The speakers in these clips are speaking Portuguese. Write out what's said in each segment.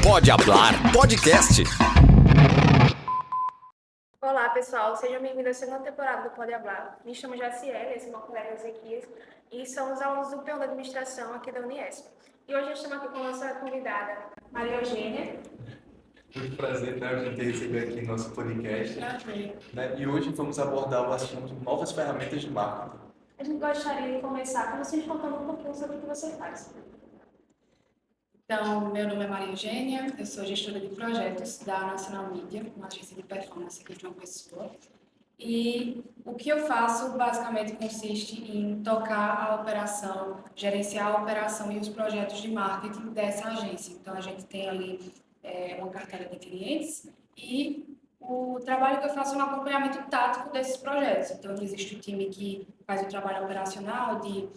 Pode Hablar Podcast. Olá, pessoal. Sejam bem-vindos à segunda temporada do Pode Hablar. Me chamo Jaciele, esse é meu colega Ezequias, e somos alunos do P1 da Administração aqui da Uniesp. E hoje estamos aqui com a nossa convidada, Maria Eugênia. Muito prazer, né, a gente receber aqui no nosso podcast. Né? E hoje vamos abordar o assunto novas ferramentas de marketing. A gente gostaria de começar com vocês contando um pouquinho sobre o que você faz. Então, meu nome é Maria Eugênia, eu sou gestora de projetos da Nacional Media, uma agência de performance aqui de João Pessoa. E o que eu faço basicamente consiste em tocar a operação, gerenciar a operação e os projetos de marketing dessa agência. Então, a gente tem ali uma carteira de clientes e o trabalho que eu faço é um acompanhamento tático desses projetos. Então, existe o time que faz o trabalho operacional de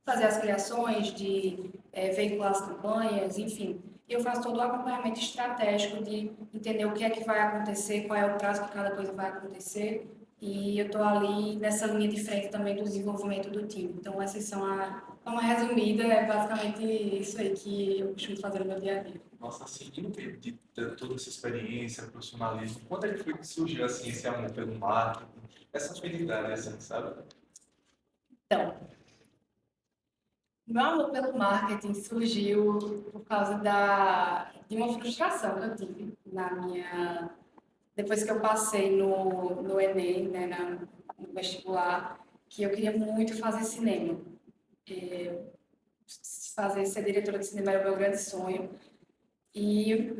fazer as criações, de veicular as campanhas, enfim. Eu faço todo o acompanhamento estratégico de entender o que é que vai acontecer, qual é o prazo que cada coisa vai acontecer, e eu estou ali nessa linha de frente também do desenvolvimento do time. Então, essas são uma resumida, é basicamente isso aí que eu costumo fazer no meu dia a dia. Nossa, assim, e no meio de toda essa experiência, profissionalismo, quando é que foi que surgiu assim, esse amor pelo marketing, essa afinidade, assim, sabe? Então, meu amor pelo marketing surgiu por causa de uma frustração que eu tive depois que eu passei no Enem, né, no vestibular, que eu queria muito fazer cinema. Ser diretora de cinema era o meu grande sonho.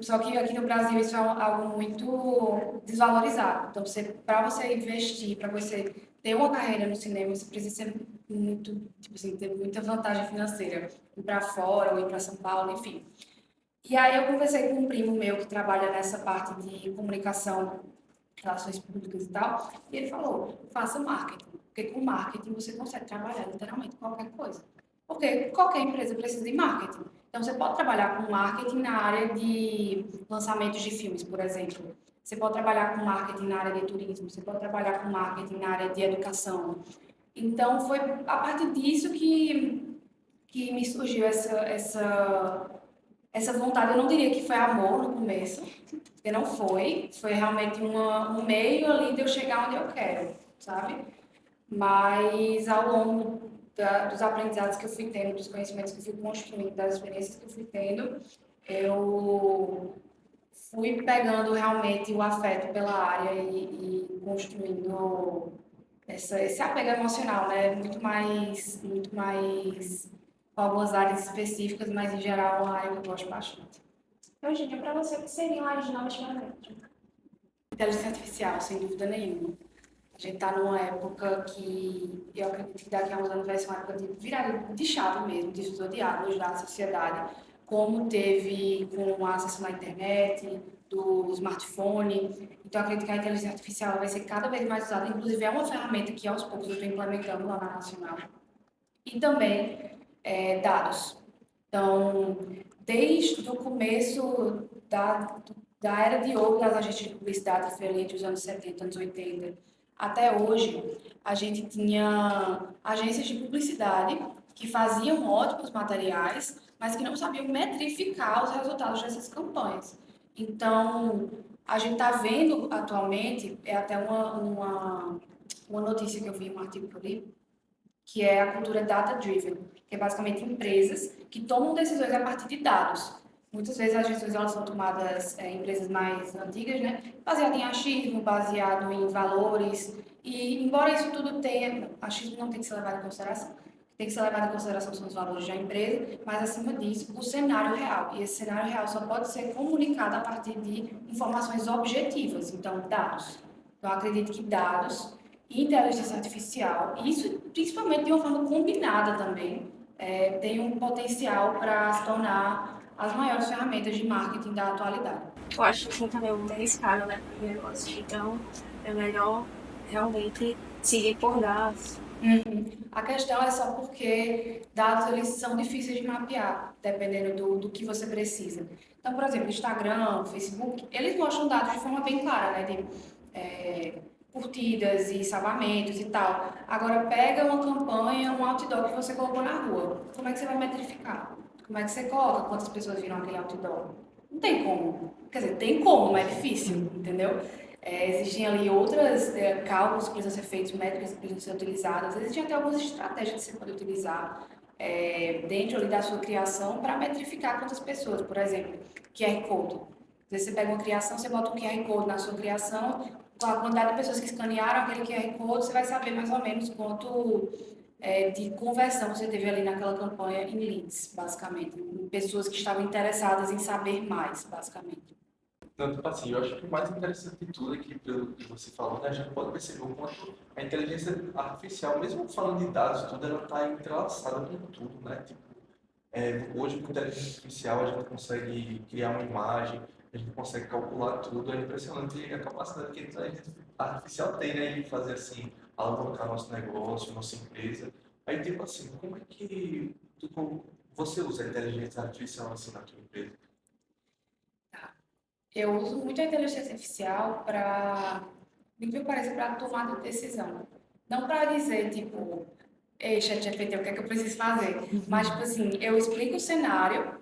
Só que aqui no Brasil isso é algo muito desvalorizado. Então, para você investir, para você ter uma carreira no cinema, você precisa ser muito, tipo assim, ter muita vantagem financeira. Ir para fora, ou ir para São Paulo, enfim. E aí eu conversei com um primo meu que trabalha nessa parte de comunicação, relações públicas e tal, e ele falou, faça marketing, porque com marketing você consegue trabalhar literalmente qualquer coisa. Porque qualquer empresa precisa de marketing. Então, você pode trabalhar com marketing na área de lançamentos de filmes, por exemplo. Você pode trabalhar com marketing na área de turismo, você pode trabalhar com marketing na área de educação. Então, foi a partir disso que me surgiu essa vontade. Eu não diria que foi amor no começo, porque não foi. Foi realmente um meio ali de eu chegar onde eu quero, sabe? Mas ao longo dos aprendizados que eu fui tendo, dos conhecimentos que eu fui construindo, das experiências que eu fui tendo, eu fui pegando realmente o afeto pela área e construindo esse apego emocional, né? Muito mais com algumas áreas específicas, mas em geral é uma área que eu gosto bastante. Eugênia, para você, o que seriam as novas ferramentas? Inteligência artificial, sem dúvida nenhuma. A gente está numa época que eu acredito que daqui a uns anos vai ser uma época de virada de chave mesmo, de divisor de águas da sociedade, como teve com o acesso à internet, do smartphone. Então, eu acredito que a inteligência artificial vai ser cada vez mais usada. Inclusive, é uma ferramenta que, aos poucos, eu estou implementando lá na Nacional. E também dados. Então, desde o começo da era de ouro das agências de publicidade, que foi ali entre os anos 70, anos 80, até hoje, a gente tinha agências de publicidade que faziam ótimos materiais, mas que não sabiam metrificar os resultados dessas campanhas. Então, a gente está vendo atualmente, é até uma notícia que eu vi, um artigo que eu li, que é a cultura data-driven, que é basicamente empresas que tomam decisões a partir de dados. Muitas vezes as decisões elas são tomadas em empresas mais antigas, né? Baseado em achismo, baseado em valores. E, embora isso tudo tenha... Achismo não tem que ser levado em consideração. Tem que ser levado em consideração são os valores da empresa, mas, acima disso, o cenário real. E esse cenário real só pode ser comunicado a partir de informações objetivas, então, dados. Então, eu acredito que dados e inteligência artificial, e isso principalmente de uma forma combinada também, tem um potencial para se tornar as maiores ferramentas de marketing da atualidade. Eu acho que também é muito arriscado, né, para o negócio. Então, é melhor realmente seguir por dados. A questão é só porque dados eles são difíceis de mapear, dependendo do que você precisa. Então, por exemplo, Instagram, Facebook, eles mostram dados de forma bem clara, né, de curtidas e salvamentos e tal. Agora, pega uma campanha, um outdoor que você colocou na rua. Como é que você vai metrificar? Como é que você coloca quantas pessoas viram aquele outdoor? Não tem como. Quer dizer, tem como, mas é difícil, entendeu? Existem ali outros cálculos que precisam ser feitos, métricas que precisam ser utilizadas. Existem até algumas estratégias que você pode utilizar dentro ali da sua criação para metrificar quantas pessoas. Por exemplo, QR Code. Às vezes você pega uma criação, você bota um QR Code na sua criação, com a quantidade de pessoas que escanearam aquele QR Code, você vai saber mais ou menos quanto de conversão você teve ali naquela campanha em leads, basicamente. Em pessoas que estavam interessadas em saber mais, basicamente. Tanto assim, eu acho que o mais interessante de tudo aqui, pelo que você falou, né, a gente pode perceber o quanto a inteligência artificial, mesmo falando de dados, tudo, ela está entrelaçada com tudo, né? Tipo, hoje, com inteligência artificial, a gente consegue criar uma imagem, a gente consegue calcular tudo, é impressionante a capacidade que a inteligência artificial tem, né, de fazer assim, alavancar nosso negócio, nossa empresa. Aí, tipo assim, como é que você usa a inteligência artificial assim na tua empresa? Eu uso muito a inteligência artificial para, que parece, para tomar de decisão. Não para dizer, tipo, ei, ChatGPT, o que é que eu preciso fazer? Mas, tipo assim, eu explico o cenário,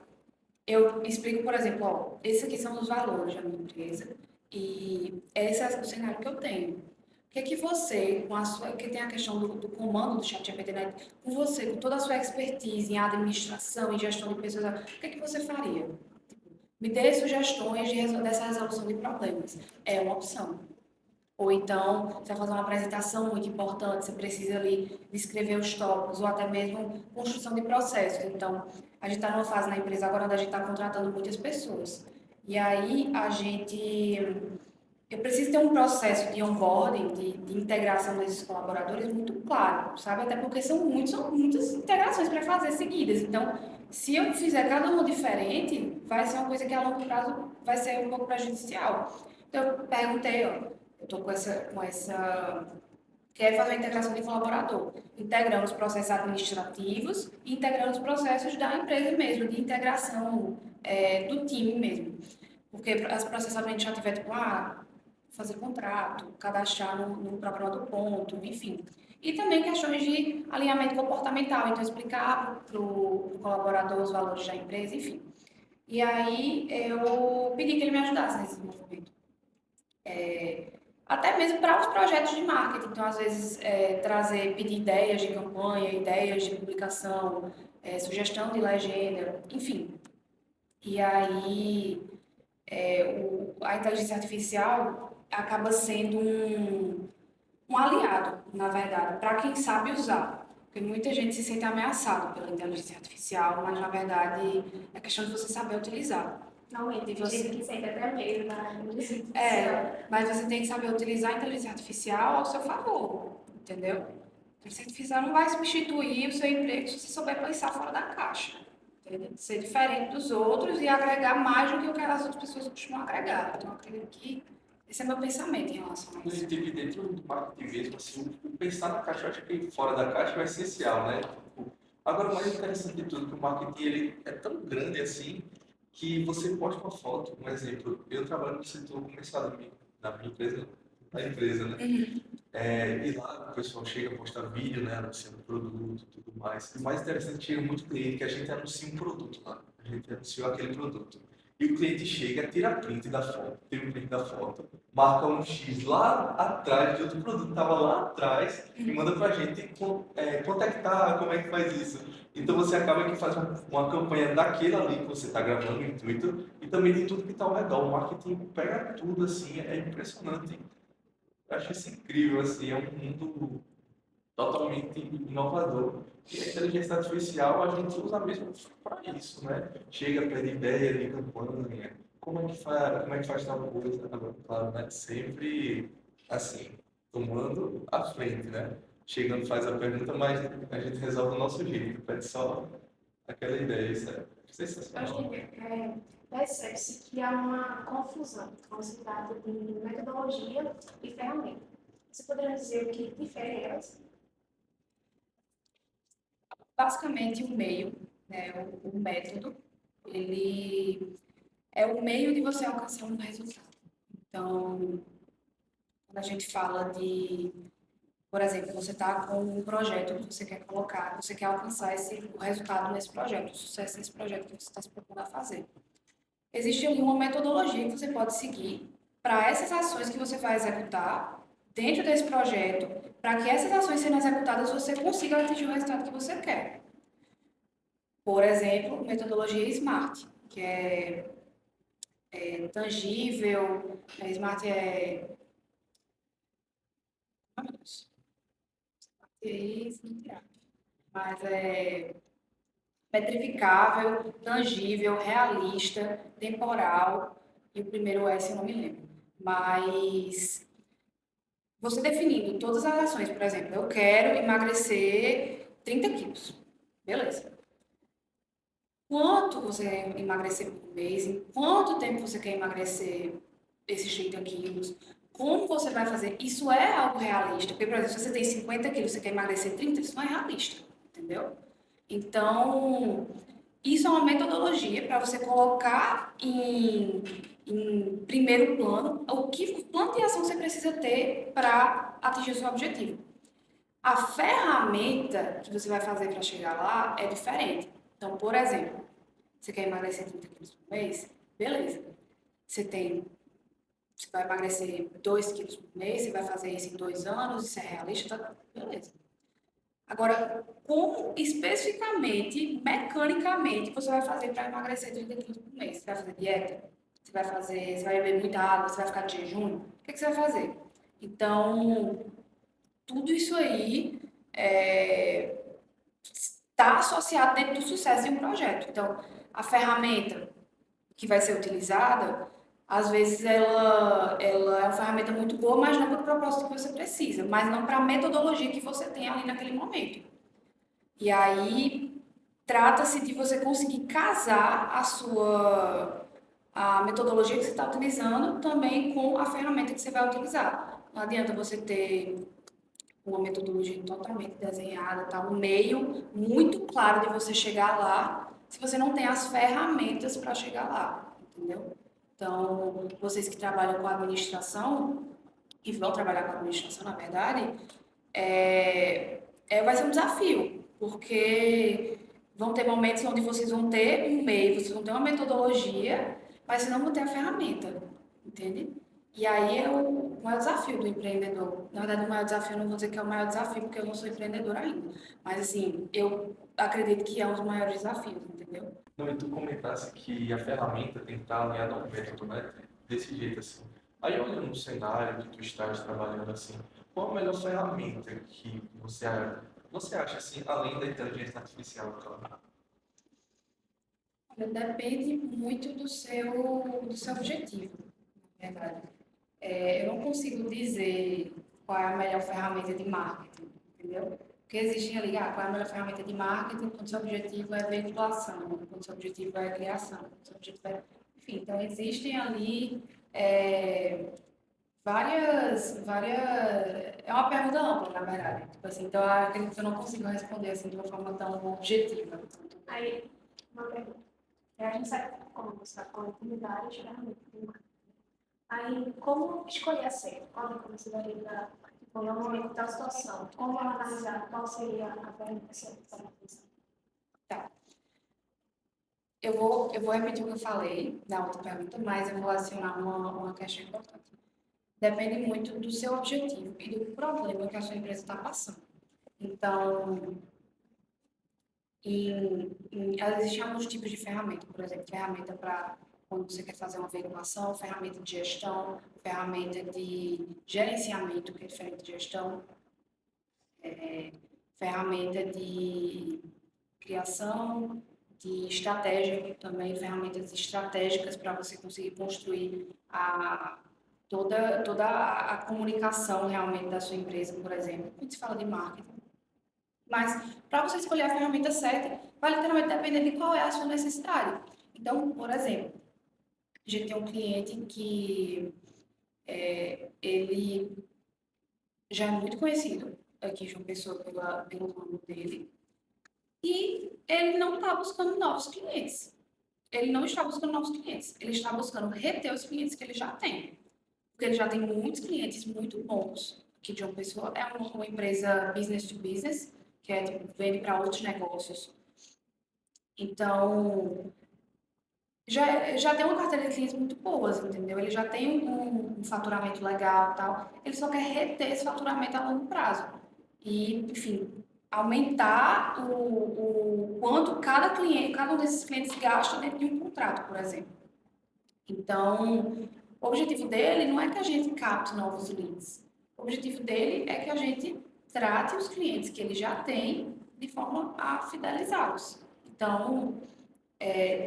eu explico, por exemplo, ó, esses aqui são os valores da minha empresa e esse é o cenário que eu tenho. O que é que você, com a sua, que tem a questão do comando do ChatGPT, né? Com você, com toda a sua expertise em administração e gestão de pessoas, o que é que você faria? Me dê sugestões dessa resolução de problemas. É uma opção. Ou então, você vai fazer uma apresentação muito importante, você precisa ali descrever os tópicos, ou até mesmo construção de processos. Então, a gente está numa fase na empresa agora onde a gente está contratando muitas pessoas. E aí, eu preciso ter um processo de onboarding, de integração desses colaboradores muito claro, sabe? Até porque são muitas integrações para fazer seguidas. Então, se eu fizer cada uma diferente, vai ser uma coisa que a longo prazo vai ser um pouco prejudicial. Então, eu perguntei, ó, eu estou quer fazer a integração de colaborador, integrando os processos administrativos e integrando os processos da empresa mesmo, de integração do time mesmo. Porque as processos administrativos é tipo, fazer contrato, cadastrar no programa do ponto, enfim. E também questões de alinhamento comportamental, então explicar para o colaborador os valores da empresa, enfim. E aí eu pedi que ele me ajudasse nesse desenvolvimento. Até mesmo para os projetos de marketing, então às vezes pedir ideias de campanha, ideias de publicação, sugestão de legenda, enfim. E aí a inteligência artificial acaba sendo um aliado, na verdade, para quem sabe usar. Porque muita gente se sente ameaçada pela inteligência artificial, mas na verdade é questão de você saber utilizar. Realmente, tem gente que sente até medo na inteligência artificial. Mas você tem que saber utilizar a inteligência artificial ao seu favor, entendeu? A inteligência artificial não vai substituir o seu emprego se você souber pensar fora da caixa. Entendeu? Ser diferente dos outros e agregar mais do que o que as outras pessoas costumam agregar. Então, eu acredito que esse é meu pensamento em relação a isso. Inclusive, dentro do marketing mesmo, assim, o pensar na caixa, eu acho que fora da caixa é essencial, né? Tipo, agora, o mais interessante de tudo é que o marketing ele é tão grande assim que você posta uma foto, um exemplo, eu trabalho no setor comercial da minha empresa, da empresa, né? E lá o pessoal chega a postar vídeo, né, anunciando produto e tudo mais. E o mais interessante, chega muito cliente que a gente anuncia um produto lá, a gente anunciou aquele produto. E o cliente chega, tira print da foto, tira o print da foto, marca um X lá atrás de outro produto que estava lá atrás e manda pra gente contactar como é que faz isso. Então você acaba que faz uma campanha daquele ali que você está gravando no intuito e também de tudo que está ao redor. O marketing pega tudo assim, é impressionante. Eu acho isso incrível, assim, é um mundo totalmente inovador. E a inteligência artificial a gente usa mesmo para isso, né? Chega, pede ideia de campanha, como é que faz tal coisa, agora, claro, né? Sempre assim, tomando a frente, né? Chegando, faz a pergunta, mas a gente resolve do nosso jeito, pede só aquela ideia, isso é sensacional. Eu acho que percebe-se que há uma confusão quando se trata de metodologia e ferramenta. Você poderia dizer o que difere elas? Basicamente, o meio, né, o método, ele é o meio de você alcançar um resultado. Então, quando a gente fala por exemplo, você está com um projeto que você quer colocar, você quer alcançar o resultado nesse projeto, o sucesso nesse projeto que você está se propondo a fazer. Existe ali uma metodologia que você pode seguir para essas ações que você vai executar dentro desse projeto, para que essas ações sendo executadas você consiga atingir o resultado que você quer. Por exemplo, metodologia SMART, que é tangível, SMART é... Ah, meu Deus. Mas é metrificável, tangível, realista, temporal, e o primeiro S eu não me lembro. Mas você definindo todas as ações, por exemplo, eu quero emagrecer 30 quilos. Beleza. Quanto você quer emagrecer por mês? Em quanto tempo você quer emagrecer esses 30 quilos? Como você vai fazer? Isso é algo realista. Porque, por exemplo, se você tem 50 quilos e você quer emagrecer 30, isso não é realista. Entendeu? Então, isso é uma metodologia para você colocar em primeiro plano o plano de ação você precisa ter para atingir o seu objetivo. A ferramenta que você vai fazer para chegar lá é diferente. Então, por exemplo, você quer emagrecer 30 quilos por mês? Beleza. Você vai emagrecer 2 quilos por mês, você vai fazer isso em 2 anos, isso é realista, tá? Beleza. Agora, como especificamente, mecanicamente, você vai fazer para emagrecer 30 quilos por mês? Você vai fazer dieta? Você vai beber muita água? Você vai ficar de jejum? O que você vai fazer? Então, tudo isso aí está associado dentro do sucesso de um projeto. Então, a ferramenta que vai ser utilizada, às vezes ela é uma ferramenta muito boa, mas não para o propósito que você precisa, mas não para a metodologia que você tem ali naquele momento. E aí trata-se de você conseguir casar a metodologia que você está utilizando também com a ferramenta que você vai utilizar. Não adianta você ter uma metodologia totalmente desenhada, tá? Um meio muito claro de você chegar lá, se você não tem as ferramentas para chegar lá, entendeu? Então, vocês que trabalham com administração, e vão trabalhar com administração, na verdade, vai ser um desafio, porque vão ter momentos onde vocês vão ter um meio, vocês vão ter uma metodologia, mas vocês não vão ter a ferramenta, entende? E aí é o maior desafio do empreendedor. Na verdade, o maior desafio, eu não vou dizer que é o maior desafio, porque eu não sou empreendedora ainda. Mas, assim, eu acredito que é um dos maiores desafios, entendeu? Não, e tu comentasse que a ferramenta tem que estar alinhada ao método, né? Desse jeito, assim. Aí, olha no cenário que tu estás trabalhando, assim, qual a melhor ferramenta que você acha, assim, além da inteligência artificial, claro? Olha, depende muito do seu objetivo, na verdade. Eu não consigo dizer qual é a melhor ferramenta de marketing, entendeu? Porque existem ali, qual é a melhor ferramenta de marketing quando seu objetivo é veiculação, quando seu objetivo é criação, quando seu objetivo é... Enfim, então existem ali várias... É uma pergunta ampla, na verdade. Tipo assim, então, eu acredito que eu não consigo responder assim, de uma forma tão objetiva. Aí, uma pergunta. A gente sabe como você está falando de várias ferramentas de marketing. Aí, como escolher a certa? Qual é a consideraria no momento da situação? Como analisar qual seria a ferramenta certa para a atenção? Tá. Eu vou repetir o que eu falei na outra pergunta, mas eu vou adicionar uma questão importante. Depende muito do seu objetivo e do problema que a sua empresa está passando. Então, existem alguns tipos de ferramenta, por exemplo, ferramenta para quando você quer fazer uma veiculação, ferramenta de gestão, ferramenta de gerenciamento, que é diferente de gestão, ferramenta de criação, de estratégia, também ferramentas estratégicas para você conseguir construir toda a comunicação realmente da sua empresa, por exemplo, quando se fala de marketing. Mas para você escolher a ferramenta certa, vai literalmente depender de qual é a sua necessidade. Então, por exemplo, a gente tem um cliente que ele já é muito conhecido aqui em João Pessoa pelo ramo dele, e ele não está buscando novos clientes. Ele não está buscando novos clientes, ele está buscando reter os clientes que ele já tem. Porque ele já tem muitos clientes muito bons aqui de João Pessoa. É uma empresa business to business, que tipo, vende para outros negócios. Então, já tem uma carteira de clientes muito boas, entendeu? Ele já tem um faturamento legal e tal. Ele só quer reter esse faturamento a longo prazo. E, enfim, aumentar o quanto cada cliente, cada um desses clientes gasta dentro de um contrato, por exemplo. Então, o objetivo dele não é que a gente capte novos leads. O objetivo dele é que a gente trate os clientes que ele já tem de forma a fidelizá-los. Então,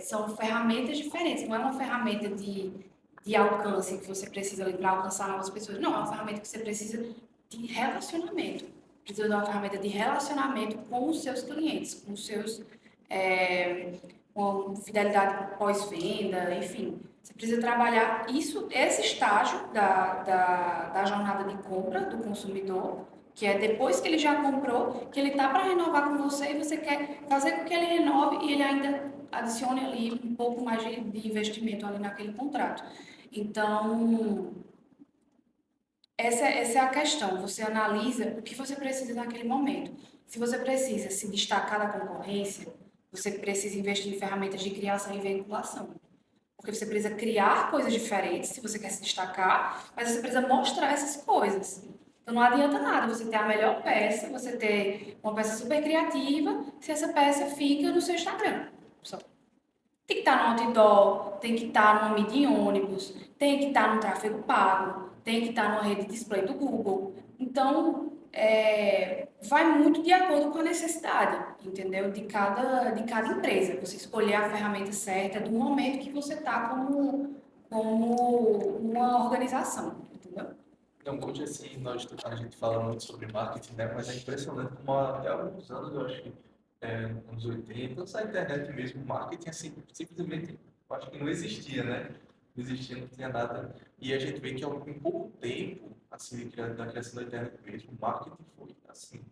são ferramentas diferentes. Não é uma ferramenta de alcance que você precisa para alcançar novas pessoas. Não, é uma ferramenta que você precisa de relacionamento. Precisa de uma ferramenta de relacionamento com os seus clientes, com os seus... com fidelidade pós-venda, enfim. Você precisa trabalhar esse estágio da jornada de compra do consumidor, que é depois que ele já comprou, que ele está para renovar com você e você quer fazer com que ele renove e ele ainda adicione ali um pouco mais de investimento ali naquele contrato. Então, essa é a questão. Você analisa o que você precisa naquele momento. Se você precisa se destacar da concorrência, você precisa investir em ferramentas de criação e veiculação. Porque você precisa criar coisas diferentes se você quer se destacar, mas você precisa mostrar essas coisas. Então não adianta nada você ter a melhor peça, você ter uma peça super criativa, se essa peça fica no seu Instagram. Só. Tem que estar no outdoor, tem que estar numa mídia em ônibus, tem que estar no tráfego pago, tem que estar numa rede de display do Google. Então, vai muito de acordo com a necessidade, entendeu? De cada empresa. Você escolher a ferramenta certa do momento que você está como uma organização, entendeu? Não, hoje assim, a gente fala muito sobre marketing, né? Mas é impressionante como até alguns anos, eu acho que anos 80, antes da internet mesmo, marketing assim, simplesmente, eu acho que não existia, né? Não existia, não tinha nada. E a gente vê que em pouco tempo, assim, da criação da internet mesmo, o marketing foi, assim,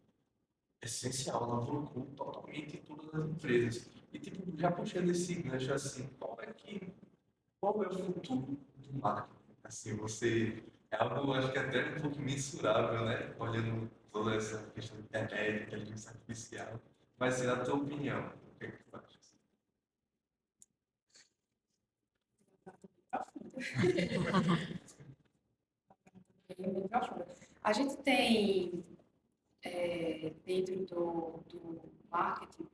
essencial, alavancou totalmente em todas as empresas. E, tipo, já puxando esse gancho, assim, qual é o futuro do marketing? Assim, você, é algo, acho que até um pouco mensurável, né? Olhando toda essa questão de internet, inteligência artificial. Mas, assim, na tua opinião, o que é que tu acha? A gente tem, dentro do marketing,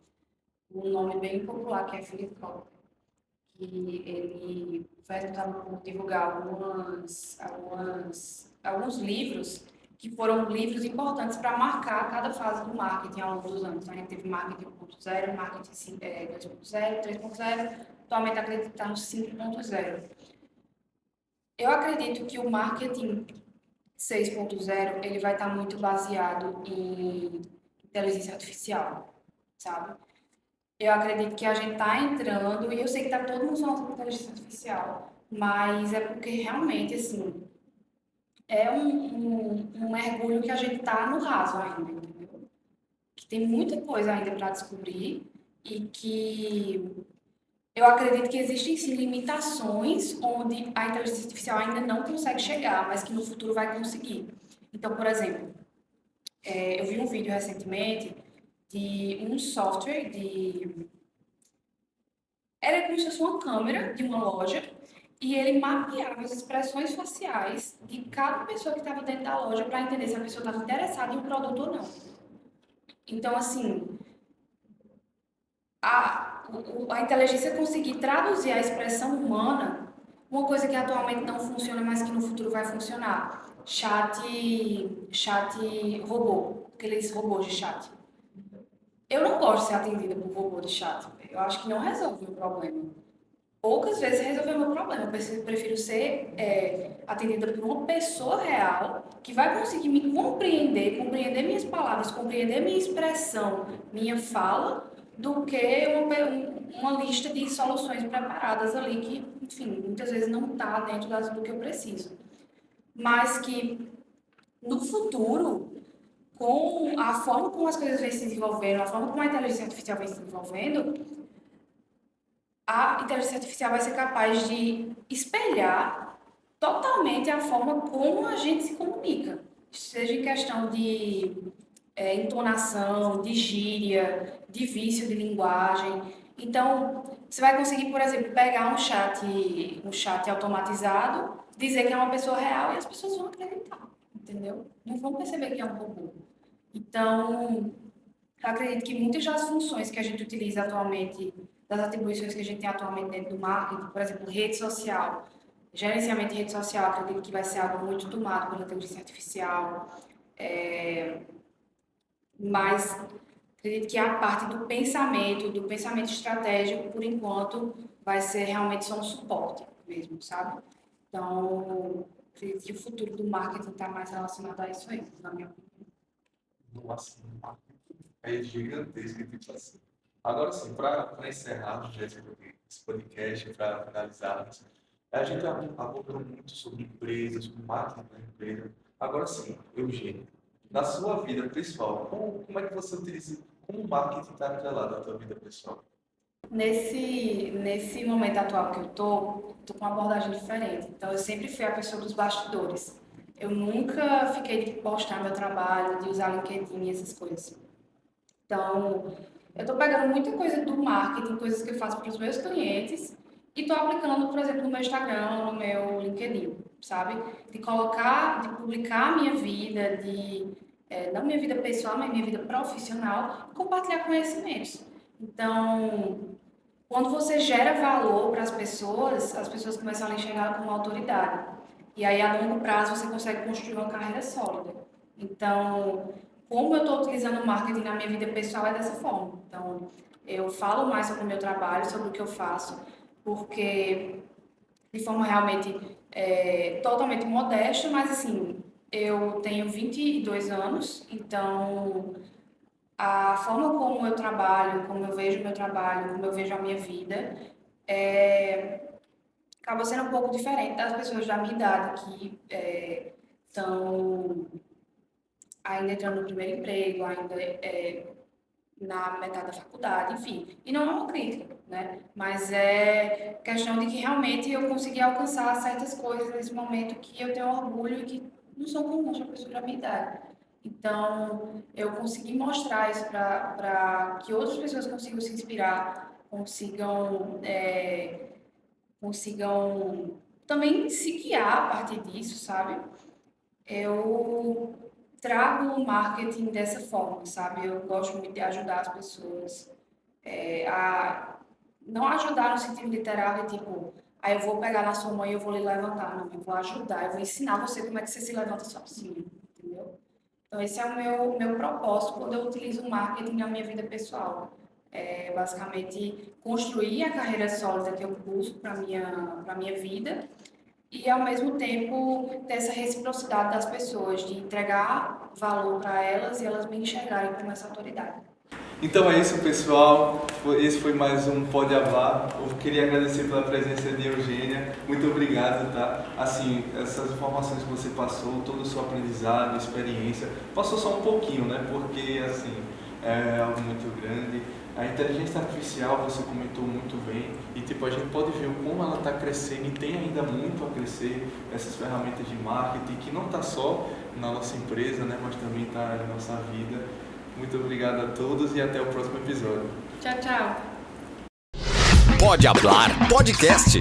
um nome bem popular que é Philip Kotler, que ele foi responsável por divulgar alguns livros que foram livros importantes para marcar cada fase do marketing ao longo dos anos. Então, a gente teve marketing 1.0, marketing 2.0, 3.0, atualmente acredito que está no 5.0. Eu acredito que o marketing 6.0 ele vai estar muito baseado em inteligência artificial, sabe? Eu acredito que a gente está entrando, e eu sei que está todo mundo falando sobre inteligência artificial, mas é porque realmente, assim, é um mergulho que a gente está no raso ainda, entendeu? Que tem muita coisa ainda para descobrir e que eu acredito que existem sim limitações onde a inteligência artificial ainda não consegue chegar, mas que no futuro vai conseguir. Então, por exemplo, eu vi um vídeo recentemente de um software era como se fosse uma câmera de uma loja e ele mapeava as expressões faciais de cada pessoa que estava dentro da loja para entender se a pessoa estava interessada em um produto ou não. Então, assim, a inteligência conseguir traduzir a expressão humana, uma coisa que atualmente não funciona, mas que no futuro vai funcionar. Chat robô, aqueles robôs de chat. Eu não gosto de ser atendida por robô de chat. Eu acho que não resolve o problema. Poucas vezes resolveu o meu problema. Eu prefiro ser atendida por uma pessoa real que vai conseguir me compreender minhas palavras, compreender minha expressão, minha fala, do que uma lista de soluções preparadas ali que, enfim, muitas vezes não está dentro do que eu preciso. Mas que no futuro, com a forma como as coisas vêm se desenvolvendo, a forma como a inteligência artificial vem se desenvolvendo, a inteligência artificial vai ser capaz de espelhar totalmente a forma como a gente se comunica, seja em questão de entonação, de gíria, de vício de linguagem. Então, Você vai conseguir, por exemplo, pegar um chat automatizado, dizer que é uma pessoa real e as pessoas vão acreditar, entendeu? Não vão perceber que é um robô. Então, eu acredito que muitas das funções que a gente utiliza atualmente, das atribuições que a gente tem atualmente dentro do marketing, por exemplo, rede social, gerenciamento de rede social, acredito que vai ser algo muito tomado pela inteligência artificial, mas acredito que a parte do pensamento estratégico, por enquanto, vai ser realmente só um suporte mesmo, sabe? Então, acredito que o futuro do marketing está mais relacionado a isso aí, na minha opinião. Nossa, é gigantesco, tipo assim. Agora sim, para encerrarmos esse podcast, para finalizarmos, a gente abordou muito sobre empresas, sobre marketing da empresa. Agora sim, Eugênio, na sua vida pessoal, como é que você utiliza, como o marketing está atrelado à tua vida pessoal? Nesse momento atual que eu tô com uma abordagem diferente. Então, eu sempre fui a pessoa dos bastidores. Eu nunca fiquei de postar meu trabalho, de usar LinkedIn e essas coisas. Então, eu estou pegando muita coisa do marketing, coisas que eu faço para os meus clientes, e estou aplicando, por exemplo, no meu Instagram, no meu LinkedIn, sabe? De publicar a minha vida, não minha vida pessoal, mas minha vida profissional, e compartilhar conhecimentos. Então, quando você gera valor para as pessoas começam a lhe enxergar como autoridade. E aí, a longo prazo, você consegue construir uma carreira sólida. Então, como eu estou utilizando o marketing na minha vida pessoal é dessa forma. Então, eu falo mais sobre o meu trabalho, sobre o que eu faço, porque de forma realmente totalmente modesta, mas assim, eu tenho 22 anos, então a forma como eu trabalho, como eu vejo o meu trabalho, como eu vejo a minha vida, acaba sendo um pouco diferente das pessoas da minha idade que estão ainda entrando no primeiro emprego, ainda na metade da faculdade, enfim. E não é uma crítica, né? Mas é questão de que realmente eu consegui alcançar certas coisas nesse momento que eu tenho orgulho e que não são comuns para pessoas da minha idade. Então, eu consegui mostrar isso para que outras pessoas consigam se inspirar, consigam também se guiar a partir disso, sabe? Eu trago o marketing dessa forma, sabe? Eu gosto muito de ajudar as pessoas a não ajudar no sentido literal de tipo, aí eu vou pegar na sua mãe e eu vou lhe levantar, não, eu vou ajudar, eu vou ensinar você como é que você se levanta sozinho, entendeu? Então esse é o meu propósito quando eu utilizo o marketing na minha vida pessoal. É basicamente construir a carreira sólida que eu busco para minha vida e, ao mesmo tempo, ter essa reciprocidade das pessoas, de entregar valor para elas e elas me enxergarem como essa autoridade. Então é isso, pessoal. Esse foi mais um Pode Hablar. Eu queria agradecer pela presença de Eugênia. Muito obrigado, tá? Assim, essas informações que você passou, todo o seu aprendizado, experiência, passou só um pouquinho, né? Porque, assim, é algo muito grande. A inteligência artificial, você comentou muito bem, e tipo, a gente pode ver como ela está crescendo e tem ainda muito a crescer, essas ferramentas de marketing, que não está só na nossa empresa, né? Mas também está na nossa vida. Muito obrigado a todos e até o próximo episódio. Tchau, tchau! Pode Hablar Podcast.